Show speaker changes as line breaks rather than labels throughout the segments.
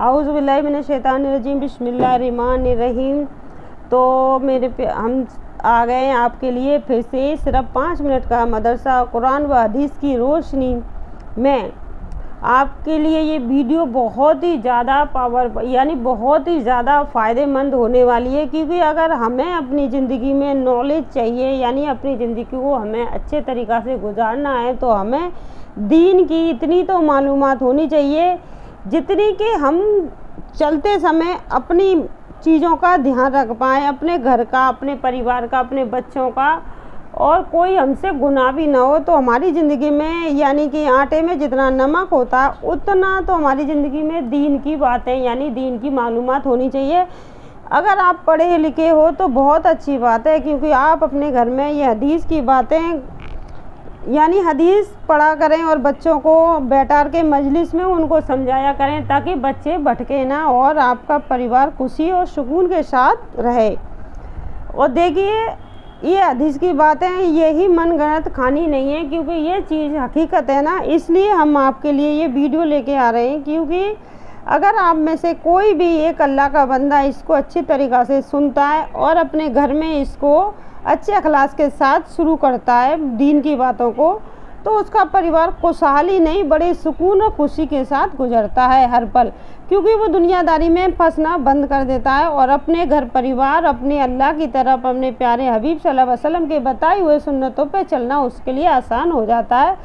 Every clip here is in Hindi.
आऊज़ु बिल्लाहि मिनश शैतानिर रजीम बिस्मिल्लाहिर्रहमानिर्रहीम। तो हम आ गए हैं आपके लिए फिर से सिर्फ 5 मिनट का मदरसा कुरान व हदीस की रोशनी में। आपके लिए ये वीडियो बहुत ही ज़्यादा बहुत ही ज़्यादा फ़ायदेमंद होने वाली है, क्योंकि अगर हमें अपनी ज़िंदगी में नॉलेज चाहिए, यानी अपनी ज़िंदगी को हमें अच्छे तरीक़ा से गुजारना है, तो हमें दीन की इतनी तो मालूमात होनी चाहिए जितनी कि हम चलते समय अपनी चीज़ों का ध्यान रख पाएँ, अपने घर का, अपने परिवार का, अपने बच्चों का, और कोई हमसे गुनाह भी ना हो। तो हमारी ज़िंदगी में यानी कि आटे में जितना नमक होता है उतना तो हमारी ज़िंदगी में दीन की बातें यानी दीन की मालूमात होनी चाहिए। अगर आप पढ़े लिखे हो तो बहुत अच्छी बात है, क्योंकि आप अपने घर में ये हदीस की बातें यानी हदीस पढ़ा करें और बच्चों को बैठार के मजलिस में उनको समझाया करें, ताकि बच्चे भटके ना और आपका परिवार खुशी और सुकून के साथ रहे। और देखिए, ये हदीस की बातें यही मनगढ़ंत कहानी नहीं है, क्योंकि ये चीज़ हकीकत है ना, इसलिए हम आपके लिए ये वीडियो लेके आ रहे हैं। क्योंकि अगर आप में से कोई भी एक अल्लाह का बंदा इसको अच्छी तरीक़ा से सुनता है और अपने घर में इसको अच्छे अखलास के साथ शुरू करता है दीन की बातों को, तो उसका परिवार खुशहाली नहीं बड़े सुकून और खुशी के साथ गुजरता है हर पल, क्योंकि वो दुनियादारी में फंसना बंद कर देता है और अपने घर परिवार, अपने अल्लाह की तरफ, अपने प्यारे हबीब सल्लल्लाहु अलैहि वसल्लम के बताए हुए सुन्नतों पे चलना उसके लिए आसान हो जाता है।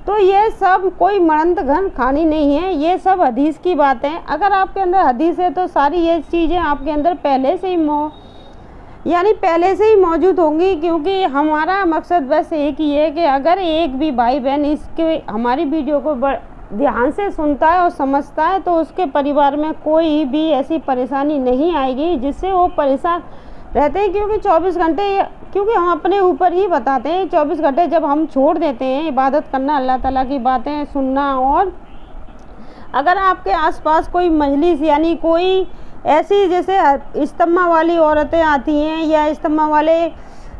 तो ये सब कोई मरंत घन कहानी नहीं है, ये सब हदीस की बातें। अगर आपके अंदर हदीस है तो सारी ये चीज़ें आपके अंदर पहले से ही मौजूद होंगी, क्योंकि हमारा मकसद बस एक ही है कि अगर एक भी भाई बहन इसके हमारी वीडियो को ध्यान से सुनता है और समझता है, तो उसके परिवार में कोई भी ऐसी परेशानी नहीं आएगी जिससे वो परेशान रहते हैं। क्योंकि 24 घंटे, क्योंकि हम अपने ऊपर ही बताते हैं, 24 घंटे जब हम छोड़ देते हैं इबादत करना, अल्लाह ताला की बातें सुनना, और अगर आपके आसपास कोई मजलिस यानी कोई ऐसी जैसे इज्तिमा वाली औरतें आती हैं या इज्तिमा वाले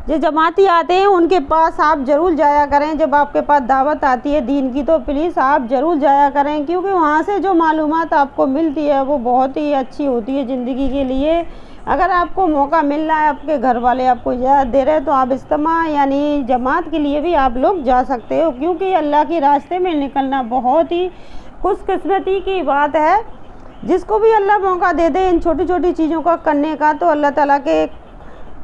जो जमाती आते हैं, उनके पास आप ज़रूर जाया करें। जब आपके पास दावत आती है दीन की, तो प्लीज़ आप ज़रूर जाया करें, क्योंकि वहाँ से जो मालूमात आपको मिलती है वो बहुत ही अच्छी होती है ज़िंदगी के लिए। अगर आपको मौका मिल रहा है, आपके घर वाले आपको इजाज़त दे रहे हैं, तो आप इज्तिमा यानी जमात के लिए भी आप लोग जा सकते हो, क्योंकि अल्लाह के रास्ते में निकलना बहुत ही खुशकिस्मती की बात है। जिसको भी अल्लाह मौका दे दे इन छोटी छोटी चीज़ों का करने का, तो अल्लाह ताला के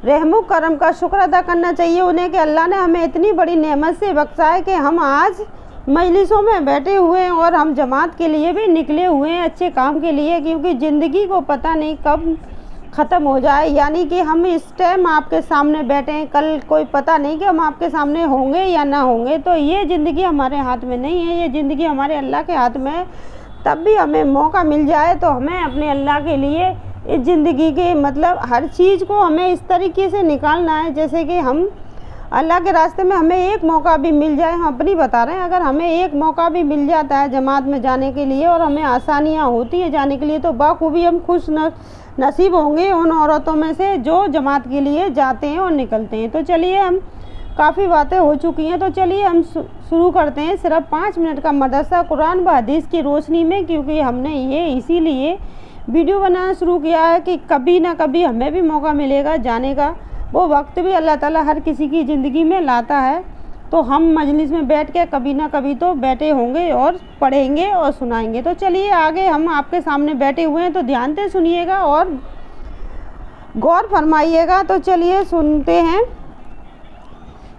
रहमो करम का शुक्र अदा करना चाहिए उन्हें कि अल्लाह ने हमें इतनी बड़ी नेमत से बख्शा है कि हम आज मजलिसों में बैठे हुए हैं और हम जमात के लिए भी निकले हुए हैं अच्छे काम के लिए। क्योंकि ज़िंदगी को पता नहीं कब ख़त्म हो जाए, यानी कि हम इस टाइम आपके सामने बैठे हैं, कल कोई पता नहीं कि हम आपके सामने होंगे या ना होंगे। तो ये ज़िंदगी हमारे हाथ में नहीं है, ये ज़िंदगी हमारे अल्लाह के हाथ में है। तब भी हमें मौका मिल जाए तो हमें अपने अल्लाह के लिए इस ज़िंदगी के हर चीज़ को हमें इस तरीके से निकालना है, जैसे कि हम अल्लाह के रास्ते में हमें एक मौका भी मिल जाए, हम अपनी बता रहे हैं, अगर हमें एक मौका भी मिल जाता है जमात में जाने के लिए और हमें आसानियाँ होती है जाने के लिए, तो बाखूबी हम खुश नसीब होंगे उन औरतों में से जो जमात के लिए जाते हैं और निकलते हैं। तो चलिए, हम काफ़ी बातें हो चुकी हैं, तो चलिए हम शुरू करते हैं सिर्फ 5 मिनट का मदरसा कुरान व हदीस की रोशनी में। क्योंकि हमने ये इसीलिए वीडियो बनाना शुरू किया है कि कभी ना कभी हमें भी मौका मिलेगा जाने का, वो वक्त भी अल्लाह ताला हर किसी की ज़िंदगी में लाता है। तो हम मजलिस में बैठ के कभी ना कभी तो बैठे होंगे और पढ़ेंगे और सुनाएंगे। तो चलिए आगे, हम आपके सामने बैठे हुए हैं, तो ध्यान से सुनिएगा और गौर फरमाइएगा। तो चलिए सुनते हैं,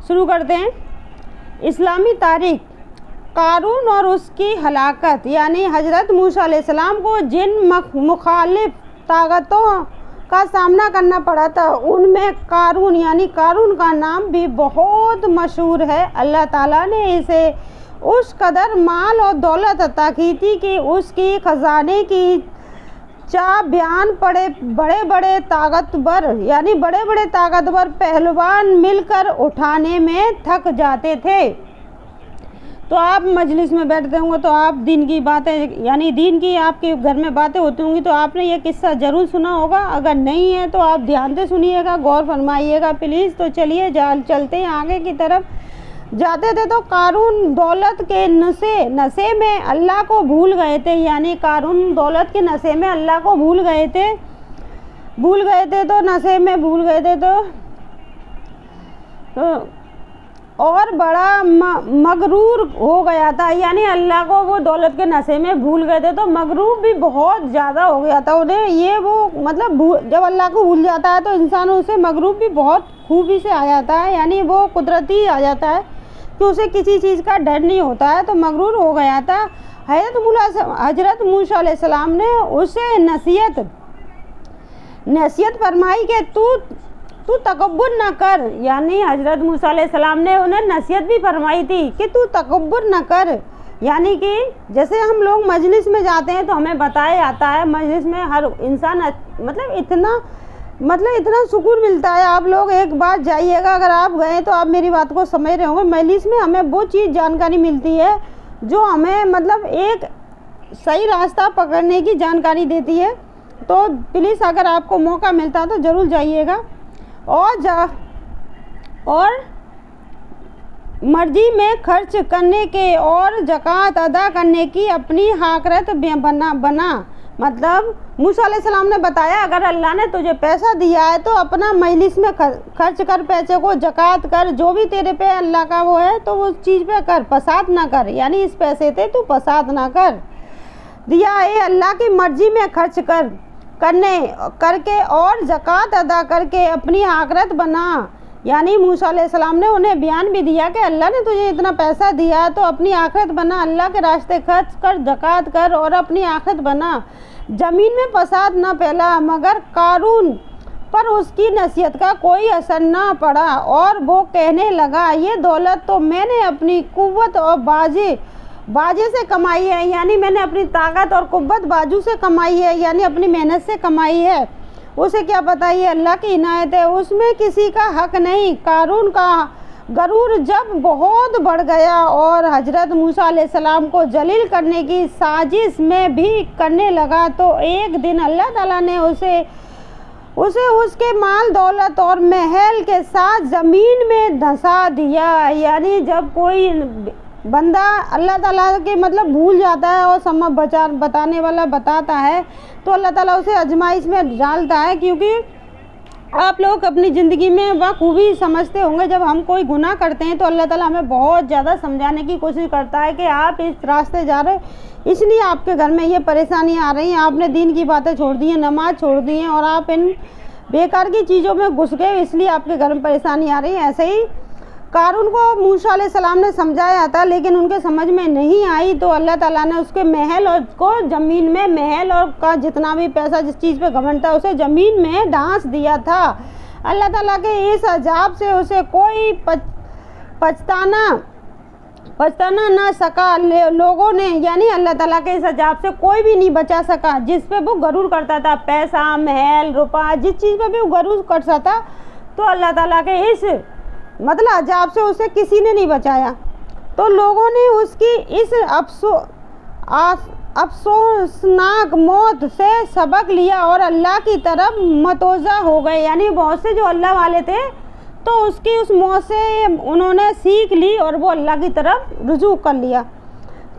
शुरू करते हैं। इस्लामी तारीख, कारून और उसकी हलाकत, यानी हज़रत मूसा अलैहिस्सलाम को जिन मुखालिफ ताकतों का सामना करना पड़ा था, उनमें कारून यानी कारून का नाम भी बहुत मशहूर है। अल्लाह ताला ने इसे उस कदर माल और दौलत अता की थी कि उसकी ख़जाने की चाह बयान बड़े बड़े ताकतवर पहलवान मिलकर उठाने में थक जाते थे। तो आप मजलिस में बैठते होंगे तो आप दीन की बातें यानी दीन की आपके घर में बातें होती होंगी, तो आपने ये किस्सा ज़रूर सुना होगा। अगर नहीं है तो आप ध्यान से सुनिएगा, गौर फरमाइएगा प्लीज़। तो चलिए चलते हैं आगे की तरफ। जाते थे तो कारून दौलत के नशे में अल्लाह को भूल गए थे, यानी कारून दौलत के नशे में अल्लाह को भूल गए थे तो नशे में भूल गए थे तो और बड़ा मगरूर हो गया था, यानी अल्लाह को वो दौलत के नशे में भूल गए थे तो मगरूर भी बहुत ज़्यादा हो गया था उन्हें। ये वो मतलब जब अल्लाह को भूल जाता है तो इंसान उसे मगरूर भी बहुत खूबी से आ जाता है, यानी वो कुदरती आ जाता है कि उसे किसी चीज़ का डर नहीं होता है, तो मगरूर हो गया था। हज़रत मूसा अलैहिस्सलाम ने उसे नसीहत फरमाई कि तू तकब्बुर ना कर, यानी हज़रत मूसा अलैहिस्सलाम ने उन्हें नसीहत भी फरमाई थी कि तू तकब्बुर ना कर, यानी कि जैसे हम लोग मजलिस में जाते हैं तो हमें बताया जाता है मजलिस में हर इंसान इतना सुकून मिलता है। आप लोग एक बार जाइएगा, अगर आप गए तो आप मेरी बात को समझ रहे होंगे। मजलिस में हमें वो चीज़ जानकारी मिलती है जो हमें मतलब एक सही रास्ता पकड़ने की जानकारी देती है। तो प्लीज़ अगर आपको मौका मिलता है तो ज़रूर जाइएगा और मर्जी में खर्च करने के और ज़कात अदा करने की अपनी आखिरत बना। मतलब मूसा अलैहिस्सलाम ने बताया अगर अल्लाह ने तुझे पैसा दिया है तो अपना मजलिस में खर्च कर, पैसे को ज़कात कर, जो भी तेरे पे अल्लाह का वो है तो उस चीज़ पे कर, फसाद ना कर, यानी इस पैसे पे तू फसाद ना कर। दिया है अल्लाह की मर्जी में खर्च करके और ज़कात अदा करके अपनी आखिरत बना। यानी मूसा अलैहिस्सलाम ने उन्हें बयान भी दिया कि अल्लाह ने तुझे इतना पैसा दिया है तो अपनी आखिरत बना, अल्लाह के रास्ते खर्च कर, ज़कात कर और अपनी आखिरत बना। ज़मीन में फसाद न फैला, मगर कारून पर उसकी नसीहत का कोई असर ना पड़ा और वो कहने लगा ये दौलत तो मैंने अपनी कुव्वत और बाजे से कमाई है, यानी मैंने अपनी ताकत और कुव्वत बाजू से कमाई है, यानी अपनी मेहनत से कमाई है। उसे क्या पता ये अल्लाह की इनायत है, उसमें किसी का हक नहीं। कारून का गरूर जब बहुत बढ़ गया और हज़रत मूसा अलैहिस्सलाम को जलील करने की साजिश में भी करने लगा तो एक दिन अल्लाह ताला ने उसे उसके माल दौलत और महल के साथ ज़मीन में धंसा दिया। यानी जब कोई बंदा अल्लाह ताला के मतलब भूल जाता है और बताने वाला बताता है तो अल्लाह ताला उसे आजमाइश में डालता है, क्योंकि आप लोग अपनी ज़िंदगी में बखूबी समझते होंगे जब हम कोई गुनाह करते हैं तो अल्लाह ताला हमें बहुत ज़्यादा समझाने की कोशिश करता है कि आप इस रास्ते जा रहे हो इसलिए आपके घर में ये परेशानियाँ आ रही हैं, आपने दीन की बातें छोड़ दी हैं, नमाज छोड़ दी हैं और आप इन बेकार की चीज़ों में घुस गए, इसलिए आपके घर में परेशानी आ रही है। ऐसे ही कारून को मूसा अलैहिस्सलाम ने समझाया था लेकिन उनके समझ में नहीं आई तो अल्लाह ताला ने उसके महल और को ज़मीन में महल और का जितना भी पैसा जिस चीज़ पे घमंड था उसे ज़मीन में डांस दिया था। अल्लाह ताला के इस अजाब से उसे कोई पछताना ना सका लोगों ने, यानी अल्लाह ताला के इस अजाब से कोई भी नहीं बचा सका जिस पे वो गरूर करता था, पैसा महल रुपया जिस चीज़ पे भी वो गरूर करता था तो अल्लाह ताला के इस मतलब अजाब से उसे किसी ने नहीं बचाया। तो लोगों ने उसकी इस अफसोसनाक मौत से सबक लिया और अल्लाह की तरफ मतोज़ा हो गए, यानी बहुत से जो अल्लाह वाले थे तो उसकी उस मौत से उन्होंने सीख ली और वो अल्लाह की तरफ रुजू कर लिया।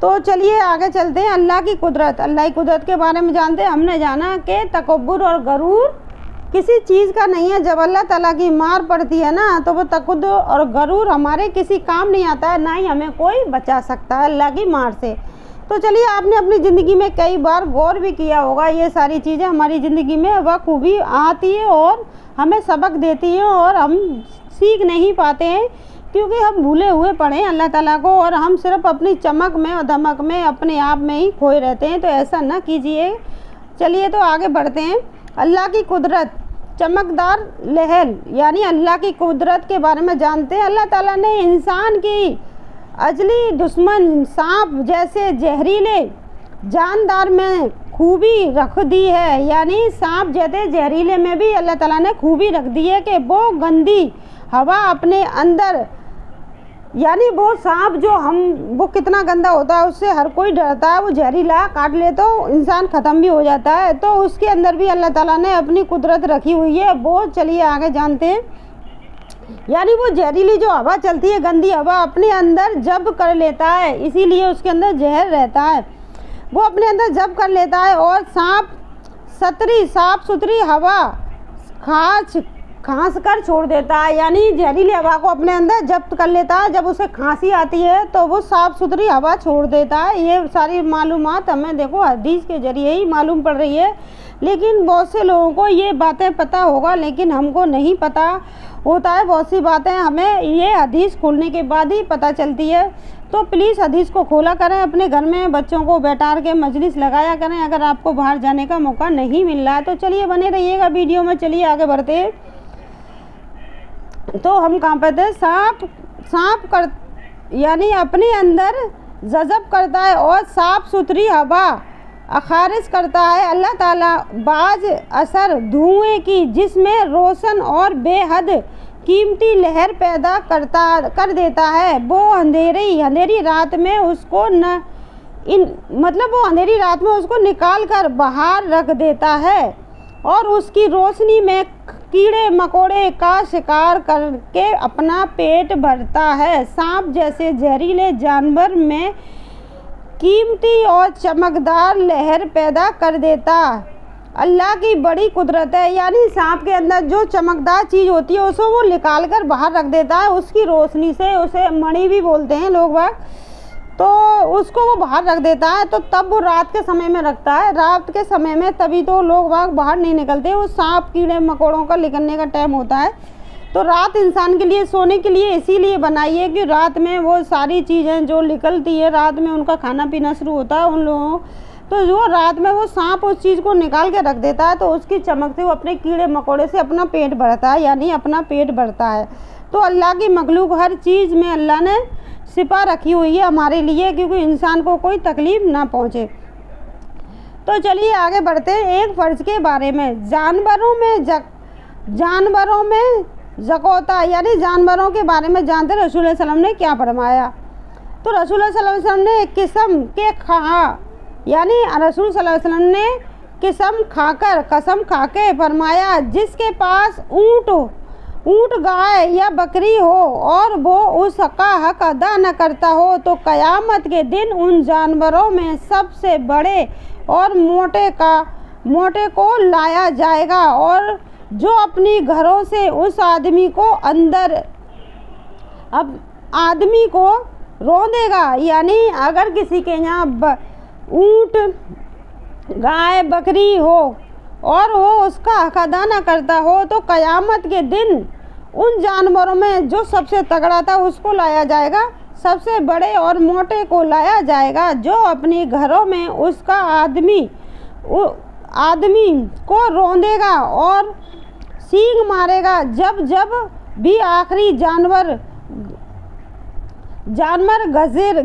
तो चलिए आगे चलते हैं। अल्लाह की कुदरत के बारे में जानते हैं। हमने जाना कि तकब्बुर और गरूर किसी चीज़ का नहीं है। जब अल्लाह ताला की मार पड़ती है ना तो वो तकब्बुर और गरूर हमारे किसी काम नहीं आता है, ना ही हमें कोई बचा सकता है अल्लाह की मार से। तो चलिए आपने अपनी ज़िंदगी में कई बार गौर भी किया होगा, ये सारी चीज़ें हमारी ज़िंदगी में बखूबी आती है और हमें सबक देती हैं और हम सीख नहीं पाते हैं क्योंकि हम भूले हुए पड़े हैं अल्लाह ताला को और हम सिर्फ अपनी चमक में और धमक में अपने आप में ही खोए रहते हैं। तो ऐसा ना कीजिए। चलिए तो आगे बढ़ते हैं। अल्लाह की कुदरत, चमकदार लहर, यानी अल्लाह की कुदरत के बारे में जानते हैं। अल्लाह ताला ने इंसान की अजली दुश्मन सांप जैसे जहरीले जानदार में खूबी रख दी है, यानी सांप जैसे जहरीले में भी अल्लाह ताला ने खूबी रख दी है कि वो गंदी हवा अपने अंदर, यानी वो सांप वो कितना गंदा होता है उससे हर कोई डरता है, वो जहरीला काट ले तो इंसान ख़त्म भी हो जाता है। तो उसके अंदर भी अल्लाह ताला ने अपनी कुदरत रखी हुई है वो। चलिए आगे जानते हैं। यानी वो जहरीली जो हवा चलती है, गंदी हवा, अपने अंदर जब कर लेता है, इसीलिए उसके अंदर जहर रहता है, वो अपने अंदर जब कर लेता है। और साफ सुथरी हवा खांस कर छोड़ देता है, यानी जहरीली हवा को अपने अंदर जब्त कर लेता है। जब उसे खांसी आती है तो वो साफ़ सुथरी हवा छोड़ देता है। ये सारी मालूमात हमें देखो हदीस के ज़रिए ही मालूम पड़ रही है, लेकिन बहुत से लोगों को ये बातें पता होगा, लेकिन हमको नहीं पता होता है। बहुत सी बातें हमें ये हदीस खोलने के बाद ही पता चलती है। तो प्लीज़ हदीस को खोला करें, अपने घर में बच्चों को बैठार के मजलिस लगाया करें अगर आपको बाहर जाने का मौका नहीं मिल रहा है। तो चलिए बने रहिएगा वीडियो में, चलिए आगे बढ़ते हैं। तो हम कहाँ पे थे, सांप कर यानी अपने अंदर जज़ब करता है और साफ़ सुथरी हवा खारिज करता है। अल्लाह ताला बाज असर धुएं की जिसमें रोशन और बेहद कीमती लहर पैदा कर देता है, वो अंधेरी रात में उसको वो अंधेरी रात में उसको निकाल कर बाहर रख देता है और उसकी रोशनी में कीड़े मकोड़े का शिकार करके अपना पेट भरता है। सांप जैसे जहरीले जानवर में कीमती और चमकदार लहर पैदा कर देता अल्लाह की बड़ी कुदरत है। यानी सांप के अंदर जो चमकदार चीज़ होती है उसको वो निकाल कर बाहर रख देता है, उसकी रोशनी से, उसे मणि भी बोलते हैं लोग बाग, तो उसको वो बाहर रख देता है। तो तब वो रात के समय में रखता है, रात के समय में तभी तो लोग बाग बाहर नहीं निकलते, वो सांप कीड़े मकोड़ों का निकलने का टाइम होता है। तो रात इंसान के लिए सोने के लिए इसीलिए बनाई है कि रात में वो सारी चीज़ें जो निकलती है, रात में उनका खाना पीना शुरू होता है उन लोगों, तो जो रात में वो सांप उस चीज़ को निकाल के रख देता है, तो उसकी चमक से वो अपने कीड़े मकोड़े से अपना पेट भरता है, यानी अपना पेट भरता है। तो अल्लाह की मखलूक हर चीज़ में अल्लाह ने सिपा रखी हुई है हमारे लिए, क्योंकि इंसान को कोई तकलीफ़ ना पहुँचे। तो चलिए आगे बढ़ते हैं एक फ़र्ज के बारे में। जानवरों में ज़कोता, यानी जानवरों के बारे में जानते रसूल सल्लल्लाहु अलैहि वसल्लम ने क्या फरमाया। तो रसूल सल्लल्लाहु अलैहि वसल्लम ने एक किस्म के यानी रसूल सल्लल्लाहु अलैहि वसल्लम ने कसम खाके फरमाया, जिसके पास ऊँट गाय या बकरी हो और वो उसका हक अदा न करता हो, तो क़यामत के दिन उन जानवरों में सबसे बड़े और मोटे को लाया जाएगा, और जो अपनी घरों से उस आदमी को रौंदेगा। यानी अगर किसी के यहाँ ऊँट गाय बकरी हो और वो उसका हक अदा न करता हो, तो क़यामत के दिन उन जानवरों में जो सबसे तगड़ा था उसको लाया जाएगा, सबसे बड़े और मोटे को लाया जाएगा, जो अपने घरों में उसका आदमी को रौंदेगा और सींग मारेगा। जब भी आखिरी जानवर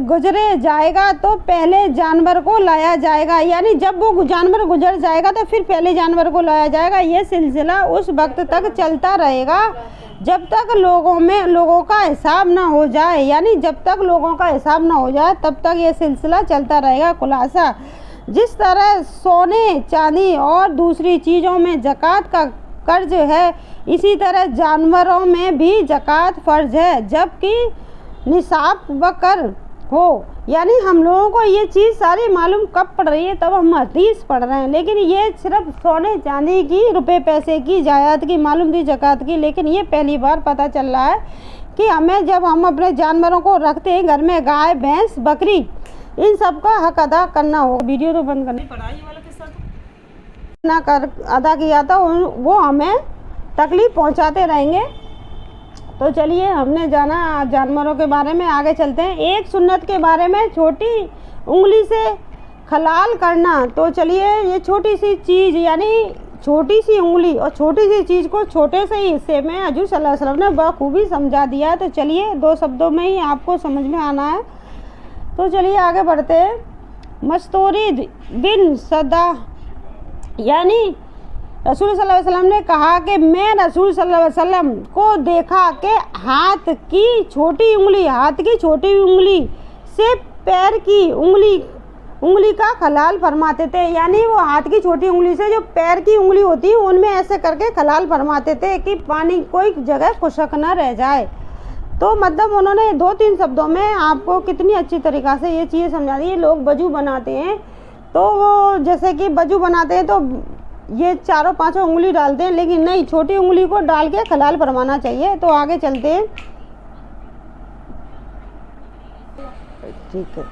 गुजरे जाएगा तो पहले जानवर को लाया जाएगा, यानी जब वो जानवर गुजर जाएगा तो फिर पहले जानवर को लाया जाएगा। ये सिलसिला उस वक्त तक चलता रहेगा जब तक लोगों का हिसाब ना हो जाए, यानी जब तक लोगों का हिसाब ना हो जाए तब तक ये सिलसिला चलता रहेगा। खुलासा, जिस तरह सोने चांदी और दूसरी चीज़ों में ज़कात का कर्ज है, इसी तरह जानवरों में भी ज़कात फ़र्ज है, जबकि निसाब बकर हो। यानी हम लोगों को ये चीज़ सारी मालूम कब पड़ रही है, तब हम हदीस पढ़ रहे हैं, लेकिन ये सिर्फ सोने चांदी की, रुपए पैसे की, जायदाद की मालूम थी, ज़कात की, लेकिन ये पहली बार पता चल रहा है कि हमें जब हम अपने जानवरों को रखते हैं घर में, गाय भैंस बकरी, इन सब का हक अदा करना होगा। वीडियो तो बंद करनी पढ़ाई वाला किस्सा ना कर अदा किया था, वो हमें तकलीफ़ पहुँचाते रहेंगे। तो चलिए हमने जाना जानवरों के बारे में, आगे चलते हैं। एक सुन्नत के बारे में, छोटी उंगली से खलाल करना। तो चलिए ये छोटी सी चीज़, यानी छोटी सी उंगली और छोटी सी चीज़ को छोटे से ही हिस्से में हजूर सल्लल्लाहु अलैहि वसल्लम ने बखूबी समझा दिया है। तो चलिए 2 शब्दों में ही आपको समझ में आना है। तो चलिए आगे बढ़ते हैं। मस्तूरिद बिन सदा, यानी रसूल सल्लल्लाहु अलैहि वसल्लम ने कहा कि मैं रसूल सल्लल्लाहु अलैहि वसल्लम को देखा कि हाथ की छोटी उंगली से पैर की उंगली का खलाल फरमाते थे, यानी वो हाथ की छोटी उंगली से जो पैर की उंगली होती है उनमें ऐसे करके खलाल फरमाते थे कि पानी कोई जगह खुशक न रह जाए। तो मतलब उन्होंने 2-3 शब्दों में आपको कितनी अच्छी तरीक़ा से ये चीज़ समझा दी। लोग वजू बनाते हैं तो वो जैसे कि वजू बनाते हैं तो ये 4-5 उंगली डालते हैं, लेकिन नहीं, छोटी उंगली को डाल के खलाल फरमाना चाहिए। तो आगे चलते हैं। ठीक है,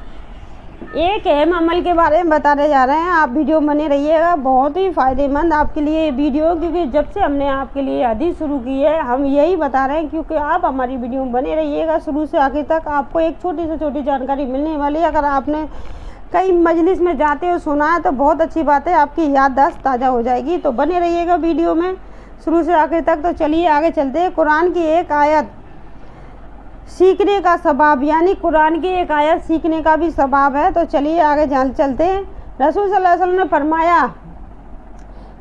एक अहम अमल के बारे में बताने जा रहे हैं, आप वीडियो बने रहिएगा, बहुत ही फ़ायदेमंद आपके लिए ये वीडियो, क्योंकि जब से हमने आपके लिए हदीस शुरू की है हम यही बता रहे हैं, क्योंकि आप हमारी वीडियो में बने रहिएगा शुरू से आखिर तक, आपको एक छोटी से छोटी जानकारी मिलने वाली है। अगर आपने कई मजलिस में जाते हो सुना है तो बहुत अच्छी बात है, आपकी याददाश्त ताज़ा हो जाएगी। तो बने रहिएगा वीडियो में शुरू से आखिर तक। तो चलिए आगे चलते हैं। कुरान की एक आयत सीखने का सबाब, यानी कुरान की एक आयत सीखने का भी सबाब है। तो चलिए आगे चलते हैं। रसूल सल्लल्लाहु अलैहि वसल्लम ने फरमाया,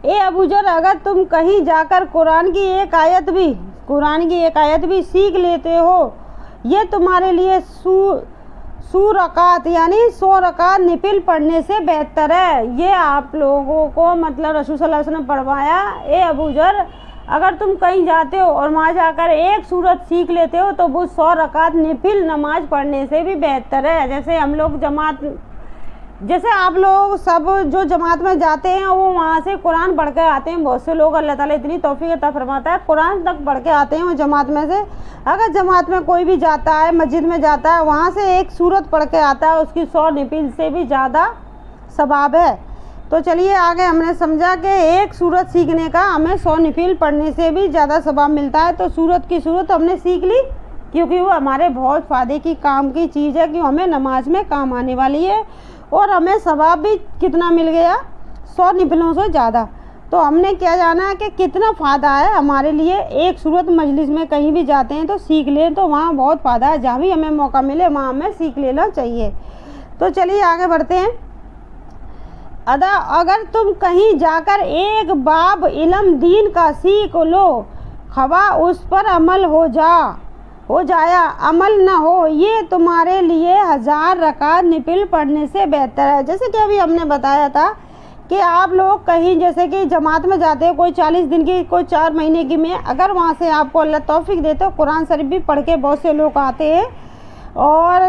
ए अबू जर, अगर तुम कहीं जाकर कुरान की एक आयत भी सीख लेते हो, ये तुम्हारे लिए 100 रकात यानी 100 रकात निफिल पढ़ने से बेहतर है। ये आप लोगों को मतलब रसूल सल्लल्लाहु अलैहि वसल्लम ने फरमाया, ए अबू जर, अगर तुम कहीं जाते हो और वहाँ जाकर एक सूरत सीख लेते हो तो वो 100 रकात निफिल नमाज पढ़ने से भी बेहतर है। जैसे हम लोग जैसे आप लोग सब जो जमात में जाते हैं वो वहाँ से कुरान पढ़ के आते हैं। बहुत से लोग, अल्लाह ताला इतनी तौफीक अता फरमाता है, कुरान तक पढ़ के आते हैं वो जमात में से। अगर जमात में कोई भी जाता है, मस्जिद में जाता है, वहाँ से एक सूरत पढ़ के आता है, उसकी 100 निफिल से भी ज़्यादा सवाब है। तो चलिए आगे हमने समझा कि एक सूरत सीखने का हमें 100 निफिल पढ़ने से भी ज़्यादा सवाब मिलता है। तो सूरत की सूरत हमने सीख ली, क्योंकि वो हमारे बहुत फ़ायदे की काम की चीज़ है, कि हमें नमाज में काम आने वाली है, और हमें सवाब भी कितना मिल गया, 100 निफिलों से ज़्यादा। तो हमने क्या जाना है कि कितना फ़ायदा है हमारे लिए। एक सूरत मजलिस में कहीं भी जाते हैं तो सीख लें, तो वहाँ बहुत फ़ायदा है। जहाँ भी हमें मौका मिले वहाँ हमें सीख लेना चाहिए। तो चलिए आगे बढ़ते हैं। अगर तुम कहीं जाकर एक बाब इल्म दीन का सीख लो, खवा उस पर अमल हो जाया अमल न हो, ये तुम्हारे लिए 1000 रकात निफिल पढ़ने से बेहतर है। जैसे कि अभी हमने बताया था कि आप लोग कहीं जैसे कि जमात में जाते हो, कोई 40 दिन की, कोई 4 महीने की में, अगर वहाँ से आपको अल्लाह तौफीक देते हो, कुरान शरीफ भी पढ़ के बहुत से लोग आते हैं। और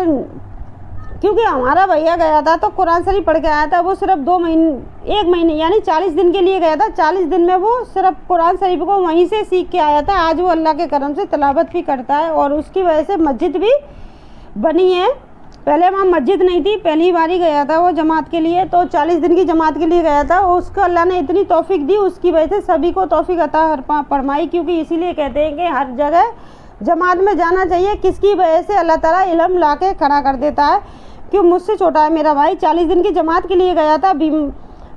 क्योंकि हमारा भैया गया था तो कुरान शरीफ पढ़ के आया था, वो सिर्फ 1 महीने यानी 40 दिन के लिए गया था। 40 दिन में वो सिर्फ कुरान शरीफ को वहीं से सीख के आया था। आज वो अल्लाह के करम से तिलावत भी करता है, और उसकी वजह से मस्जिद भी बनी है। पहले वहाँ मस्जिद नहीं थी, पहली बार ही गया था वो जमात के लिए, तो 40 दिन की जमात के लिए गया था। उसको अल्लाह ने इतनी तौफीक दी, उसकी वजह से सभी को तौफीक अता फरमाई। क्योंकि इसीलिए कहते हैं कि हर जगह जमात में जाना चाहिए, किसकी वजह से अल्लाह ताला इल्म ला के खड़ा कर देता है। क्यों, मुझसे छोटा है मेरा भाई, 40 दिन की जमात के लिए गया था,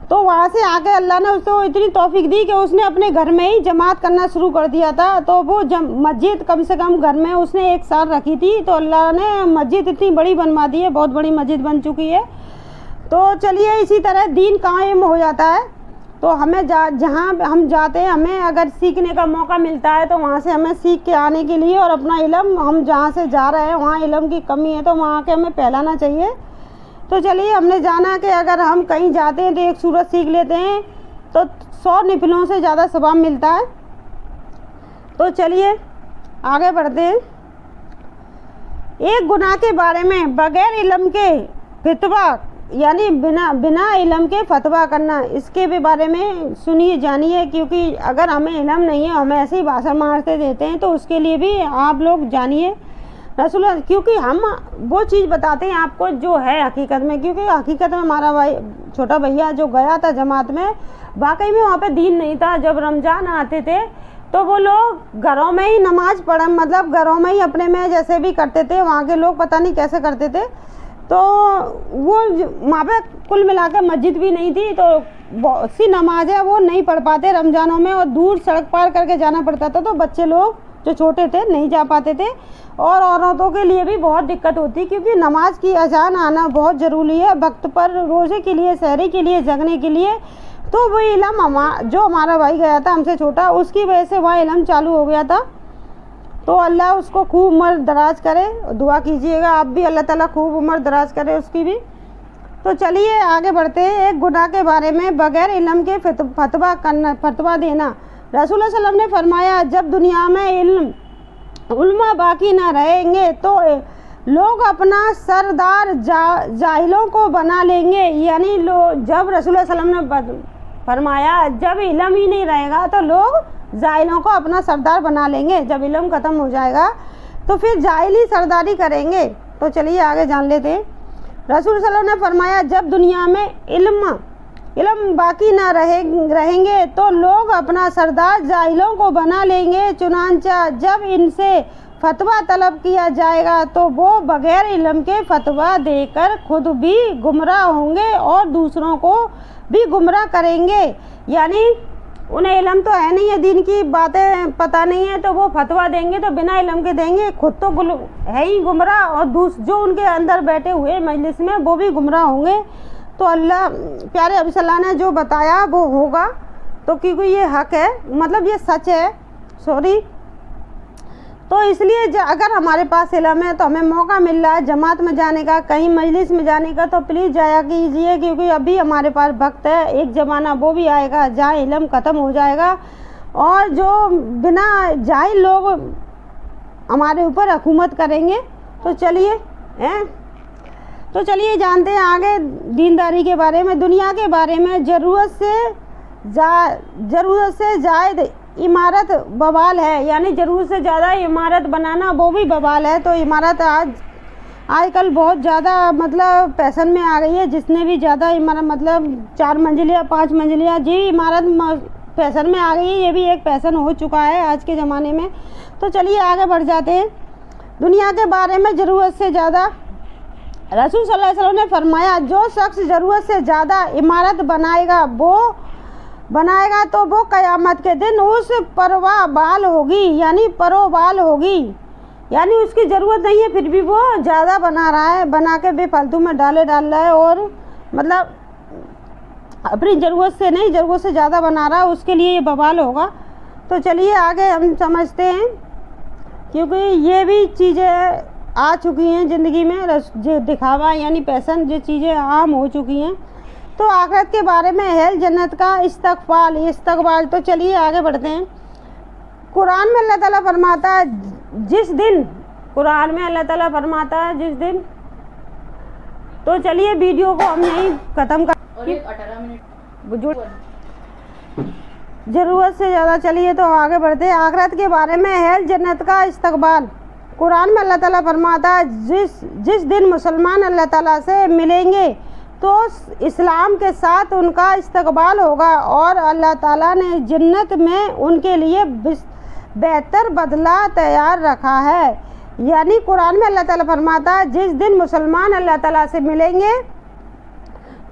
तो वहाँ से आके अल्लाह ने उसको इतनी तौफीक दी कि उसने अपने घर में ही जमात करना शुरू कर दिया था। तो वो मस्जिद कम से कम घर में उसने 1 साल रखी थी, तो अल्लाह ने मस्जिद इतनी बड़ी बनवा दी है, बहुत बड़ी मस्जिद बन चुकी है। तो चलिए इसी तरह दीन कायम हो जाता है। तो हमें जहाँ हम जाते हैं, हमें अगर सीखने का मौका मिलता है तो वहाँ से हमें सीख के आने के लिए, और अपना इल्म, हम जहाँ से जा रहे हैं वहाँ इल्म की कमी है तो वहाँ के हमें फैलाना चाहिए। तो चलिए हमने जाना कि अगर हम कहीं जाते हैं तो एक सूरत सीख लेते हैं तो 100 निफिलों से ज़्यादा सवाब मिलता है। तो चलिए आगे बढ़ते हैं। एक गुनाह के बारे में बगैर इल्म के फितवा, यानी बिना इल्म के फतवा करना, इसके भी बारे में सुनिए जानिए। क्योंकि अगर हमें इल्म नहीं है, हमें ऐसे ही भाषण मारते देते हैं, तो उसके लिए भी आप लोग जानिए रसूल, क्योंकि हम वो चीज़ बताते हैं आपको जो है हकीकत में। क्योंकि हकीकत में हमारा भाई छोटा भैया जो गया था जमात में, वाकई में वहाँ पे दीन नहीं था। जब रमज़ान आते थे तो वो लोग घरों में ही नमाज पढ़े, मतलब घरों में ही अपने में जैसे भी करते थे, वहाँ के लोग पता नहीं कैसे करते थे। तो वो वहाँ पे कुल मिला कर मस्जिद भी नहीं थी, तो बहुत सी नमाज है वो नहीं पढ़ पाते रमज़ानों में, और दूर सड़क पार करके जाना पड़ता था। तो बच्चे लोग जो छोटे थे नहीं जा पाते थे, और औरतों के लिए भी बहुत दिक्कत होती, क्योंकि नमाज की अजान आना बहुत ज़रूरी है वक्त पर, रोज़े के लिए, सहरी के लिए, जगने के लिए। तो वो इल्म जो हमारा भाई गया था हमसे छोटा, उसकी वजह से वहाँ इल्म चालू हो गया था। तो अल्लाह उसको खूब उम्र दराज करे, दुआ कीजिएगा आप भी, अल्लाह ताला खूब उम्र दराज करे उसकी भी। तो चलिए आगे बढ़ते हैं। एक गुनाह के बारे में बगैर इल्म के फतवा देना। रसूल सल्लल्लाहु अलैहि वसल्लम ने फरमाया, जब दुनिया में उल्मा बाकी ना रहेंगे तो लोग अपना सरदार जाहिलों को बना लेंगे। यानी जब रसूल सल्लल्लाहु अलैहि वसल्लम ने फरमाया जब इल्म ही नहीं रहेगा तो लोग जाहिलों को अपना सरदार बना लेंगे। जब इल्म ख़त्म हो जाएगा तो फिर जाहिल ही सरदारी करेंगे। तो चलिए आगे जान लेते हैं। रसूल सल्लल्लाहु अलैहि वसल्लम ने फरमाया, जब दुनिया में इल्म बाकी ना रहेंगे तो लोग अपना सरदार जाहिलों को बना लेंगे। चुनांचा जब इनसे फतवा तलब किया जाएगा तो वो बगैर इल्म के फतवा देकर खुद भी गुमराह होंगे और दूसरों को भी गुमराह करेंगे। यानी उन्हें इल्म तो है नहीं है, दीन की बातें पता नहीं है, तो वो फतवा देंगे तो बिना इल्म के देंगे, खुद तो है ही गुमराह और जो उनके अंदर बैठे हुए मजलिस में वो भी गुमराह होंगे। तो अल्लाह प्यारे नबी सल्लल्लाहु अलैहि वसल्लम ने जो बताया वो होगा, तो क्योंकि ये हक है, मतलब ये सच है, तो इसलिए अगर हमारे पास इल्म है तो हमें मौका मिल रहा है जमात में जाने का, कहीं मजलिस में जाने का, तो प्लीज़ जाया कीजिए, क्योंकि अभी हमारे पास वक्त है। एक ज़माना वो भी आएगा जहाँ इल्म ख़त्म हो जाएगा और जो बिना जाहिल लोग हमारे ऊपर हुकूमत करेंगे। तो चलिए जानते हैं आगे दीनदारी के बारे में। दुनिया के बारे में ज़रूरत से ज़ायद इमारत बवाल है। यानी ज़रूरत से ज़्यादा इमारत बनाना वो भी बवाल है। तो इमारत आजकल बहुत ज़्यादा मतलब फैशन में आ गई है। जिसने भी ज़्यादा इमारत मतलब 4 मंजिलिया 5 मंजिलिया जी इमारत फैशन में आ गई है। ये भी एक फैशन हो चुका है आज के ज़माने में। तो चलिए आगे बढ़ जाते हैं। दुनिया के बारे में ज़रूरत से ज़्यादा रसूल सल्लल्लाहु अलैहि वसल्लम ने फरमाया, जो शख्स ज़रूरत से ज़्यादा इमारत बनाएगा तो वो क़यामत के दिन उस परवाबाल होगी, यानी परोबाल होगी। यानी उसकी ज़रूरत नहीं है फिर भी वो ज़्यादा बना रहा है, बना के बेफालतू में डाल रहा है और मतलब अपनी ज़रूरत से नहीं, ज़रूरत से ज़्यादा बना रहा है, उसके लिए ये बवाल होगा। तो चलिए आगे हम समझते हैं, क्योंकि ये भी चीज़ें आ चुकी हैं ज़िंदगी में, जो दिखावा यानी पैसन, जो चीज़ें आम हो चुकी हैं। तो आखिरत के बारे में है जन्नत का इस्तकबाल। तो चलिए आगे बढ़ते हैं। कुरान में अल्लाह ताला फरमाता है जिस दिन तो चलिए वीडियो को हम यहीं ख़त्म कर और 18 मिनट ज़रूरत से ज़्यादा। चलिए तो आगे बढ़ते हैं। आखिरत के बारे में है जन्नत का इस्तकबाल। कुरान में अल्लाह ताला फरमाता है जिस दिन मुसलमान अल्लाह ताला से मिलेंगे तो इस्लाम के साथ उनका इस्तकबाल होगा और अल्लाह ताला ने जन्नत में उनके लिए बेहतर बदला तैयार रखा है। यानी कुरान में अल्लाह ताला फरमाता है जिस दिन मुसलमान अल्लाह ताला से मिलेंगे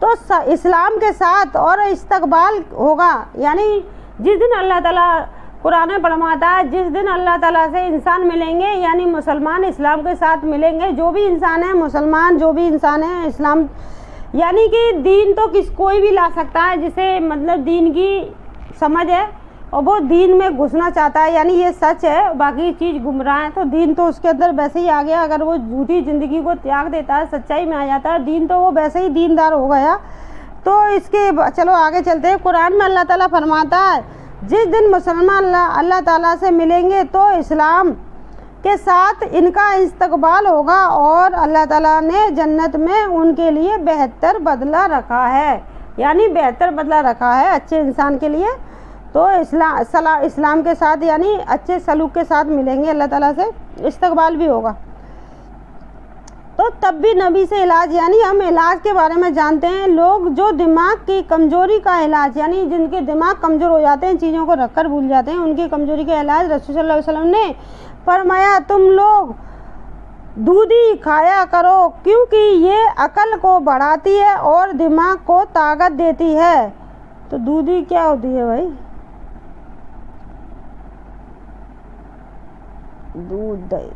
तो इस्लाम के साथ और इस्तकबाल होगा। यानी जिस दिन अल्लाह ताला कुरान में फरमाता है जिस दिन अल्लाह ताला से इंसान मिलेंगे, यानी मुसलमान इस्लाम के साथ मिलेंगे। जो भी इंसान है मुसलमान, जो भी इंसान है इस्लाम, यानी कि दीन तो कोई भी ला सकता है जिसे मतलब दीन की समझ है और वो दीन में घुसना चाहता है, यानी ये सच है, बाकी चीज़ गुमराह है। तो दीन तो उसके अंदर वैसे ही आ गया। अगर वो झूठी ज़िंदगी को त्याग देता है, सच्चाई में आ जाता है दीन, तो वो वैसे ही दीनदार हो गया। तो इसके चलो आगे चलते हैं। कुरान में अल्लाह ताला फरमाता है जिस दिन मुसलमान अल्लाह ताला से मिलेंगे तो इस्लाम के साथ इनका इस्तकबाल होगा और अल्लाह ताला ने जन्नत में उनके लिए बेहतर बदला रखा है। यानी बेहतर बदला रखा है अच्छे इंसान के लिए। तो इस्लाम के साथ यानी अच्छे सलूक के साथ मिलेंगे अल्लाह ताला से, इस्तकबाल भी होगा। तो तब भी नबी से इलाज, यानी हम इलाज के बारे में जानते हैं। लोग जो दिमाग की कमज़ोरी का इलाज, यानी जिनके दिमाग कमज़ोर हो जाते हैं, चीज़ों को रखकर भूल जाते हैं, उनकी कमज़ोरी का इलाज रसूल सल्लल्लाहु अलैहि वसल्लम ने फरमाया तुम लोग दूधी खाया करो क्योंकि ये अकल को बढ़ाती है और दिमाग को ताकत देती है। तो दूधी क्या होती है भाई? दूध दही।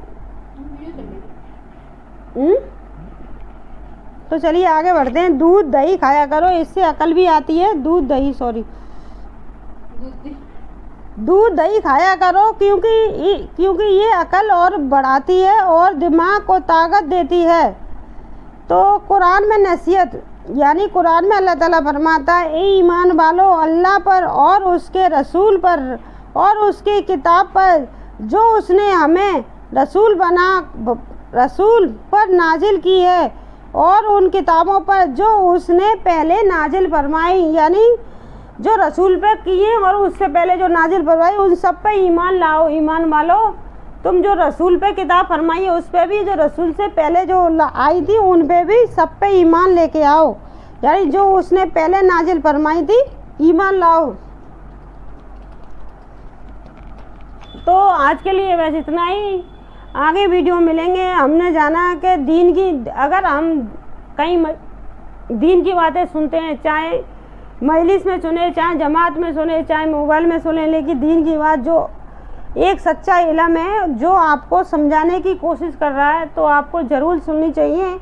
तो चलिए आगे बढ़ते हैं। दूध दही खाया करो, इससे अकल भी आती है। दूध दही खाया करो क्योंकि ये अकल और बढ़ाती है और दिमाग को ताकत देती है। तो कुरान में यानी कुरान में अल्लाह ताला फरमाता है, ए ईमान वालो, अल्लाह पर और उसके रसूल पर और उसकी किताब पर जो उसने हमें रसूल पर नाजिल की है और उन किताबों पर जो उसने पहले नाजिल फरमाई, यानी जो रसूल पे किए और उससे पहले जो नाजिल फरमाई उन सब पे ईमान लाओ। ईमान वालो, तुम जो रसूल पे किताब फरमाई है उस पे भी, जो रसूल से पहले जो आई थी उन पे भी सब पे ईमान लेके आओ, यानी जो उसने पहले नाजिल फरमाई थी ईमान लाओ। तो आज के लिए बस इतना ही, आगे वीडियो मिलेंगे। हमने जाना कि दीन की, अगर हम कहीं दीन की बातें सुनते हैं, चाहे मजलिस में सुने, चाहे जमात में सुने, चाहे मोबाइल में सुने, लेकिन दीन की बात जो एक सच्चा इल्म है जो आपको समझाने की कोशिश कर रहा है, तो आपको ज़रूर सुननी चाहिए,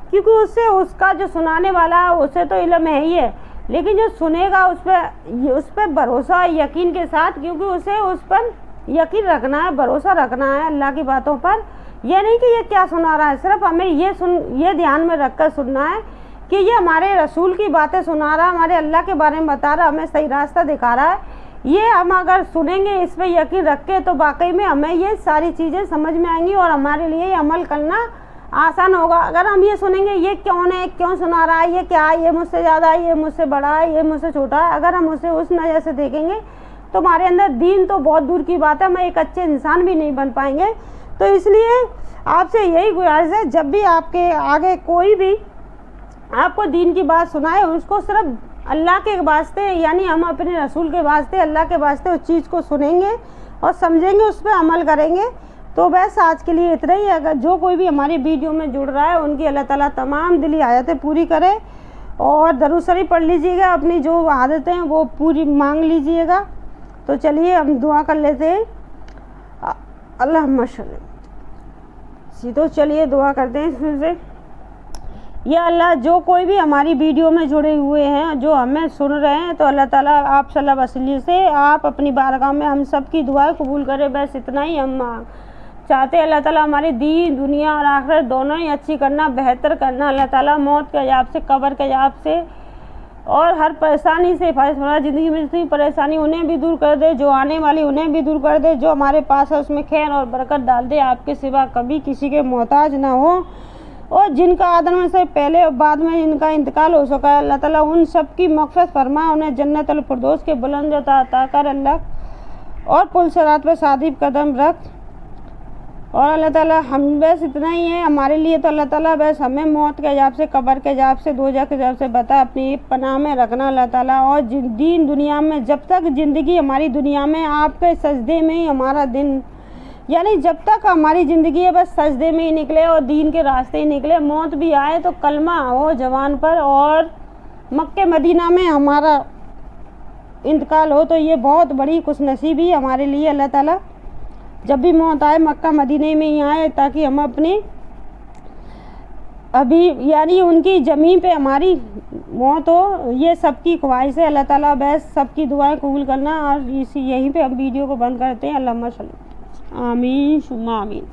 क्योंकि उससे उसका जो सुनाने वाला है उससे तो इल्म है ही है, लेकिन जो सुनेगा उस पर भरोसा यकीन के साथ, क्योंकि उसे उस पर यकीन रखना है, भरोसा रखना है अल्लाह की बातों पर। यह नहीं कि ये क्या सुना रहा है, सिर्फ हमें ये ध्यान में रखकर सुनना है कि ये हमारे रसूल की बातें सुना रहा है, हमारे अल्लाह के बारे में बता रहा है, हमें सही रास्ता दिखा रहा है। ये हम अगर सुनेंगे, इस पर यकीन रख के, तो वाकई में हमें ये सारी चीज़ें समझ में आएंगी और हमारे लिए ये अमल करना आसान होगा। अगर हम ये सुनेंगे ये कौन है, क्यों सुना रहा है, ये क्या है, ये मुझसे ज़्यादा है, ये मुझसे बड़ा है, ये मुझसे छोटा है, अगर हम उसे उस नज़र से देखेंगे तो हमारे अंदर दीन तो बहुत दूर की बात है, हम एक अच्छे इंसान भी नहीं बन पाएंगे। तो इसलिए आपसे यही गुजारिश है, जब भी आपके आगे कोई भी आपको दीन की बात सुनाए, उसको सिर्फ अल्लाह के वास्ते, यानी हम अपने रसूल के वास्ते, अल्लाह के वास्ते उस चीज़ को सुनेंगे और समझेंगे, उस पर अमल करेंगे। तो बस आज के लिए इतना ही। अगर जो कोई भी हमारी वीडियो में जुड़ रहा है उनकी अल्लाह ताला तमाम दिली आयतें पूरी करे, और दरूद शरीफ पढ़ लीजिएगा, अपनी जो आदतें हैं वो पूरी मांग लीजिएगा। तो चलिए हम दुआ कर लेते हैं। अल्लाहुम्मा सल्ली, तो चलिए दुआ करते हैं फिर से। या अल्लाह, जो कोई भी हमारी वीडियो में जुड़े हुए हैं, जो हमें सुन रहे हैं, तो अल्लाह ताला आप सल्लल्लाहु अलैहि वसल्लम से आप अपनी बारगाह में हम सब की दुआएं कबूल करें। बस इतना ही हम चाहते हैं। अल्लाह ताला हमारी दीन, दुनिया और आखिरत दोनों ही अच्छी करना, बेहतर करना। अल्लाह ताला मौत के अज़ाब से, कब्र के अज़ाब से और हर परेशानी से, ज़िंदगी में जितनी परेशानी उन्हें भी दूर कर दे, जो आने वाली उन्हें भी दूर कर दे, जो हमारे पास है उसमें खैर और बरकत डाल दे, आपके सिवा कभी किसी के मोहताज ना हो। और जिनका आदम से पहले और बाद में जिनका इंतकाल हो सका है, अल्लाह ताला उन सब की मग़फ़िरत फरमा, उन्हें जन्नतुल फिरदौस के बुलंद अता कर अल्लाह, और पुल सिरात पर सादिब कदम रख। और अल्लाह ताला हम बस इतना ही है हमारे लिए, तो अल्लाह ताला बस हमें मौत के अज़ाब से, कब्र के अज़ाब से, दोज़ख के अज़ाब से बता अपनी पनाह में रखना अल्लाह ताला। और दीन दुनिया में, जब तक ज़िंदगी हमारी दुनिया में आपके सजदे में ही हमारा दिन, यानी जब तक हमारी ज़िंदगी है बस सजदे में ही निकले और दीन के रास्ते ही निकले। मौत भी आए तो कलमा हो जवान पर और मक्के मदीना में हमारा इंतकाल हो, तो ये बहुत बड़ी खुशनसीबी हमारे लिए। अल्लाह ताला जब भी मौत आए मक्का मदीने में ही आए, ताकि हम अपने अभी यानी उनकी ज़मीन पे हमारी मौत हो। ये सबकी ख्वाहिश है। अल्लाह ताला बस सबकी दुआएं कबूल करना। और यहीं पे हम वीडियो को बंद करते हैं। अल्लाहुम्मा सल्ली, आमीन सुम्मा आमीन।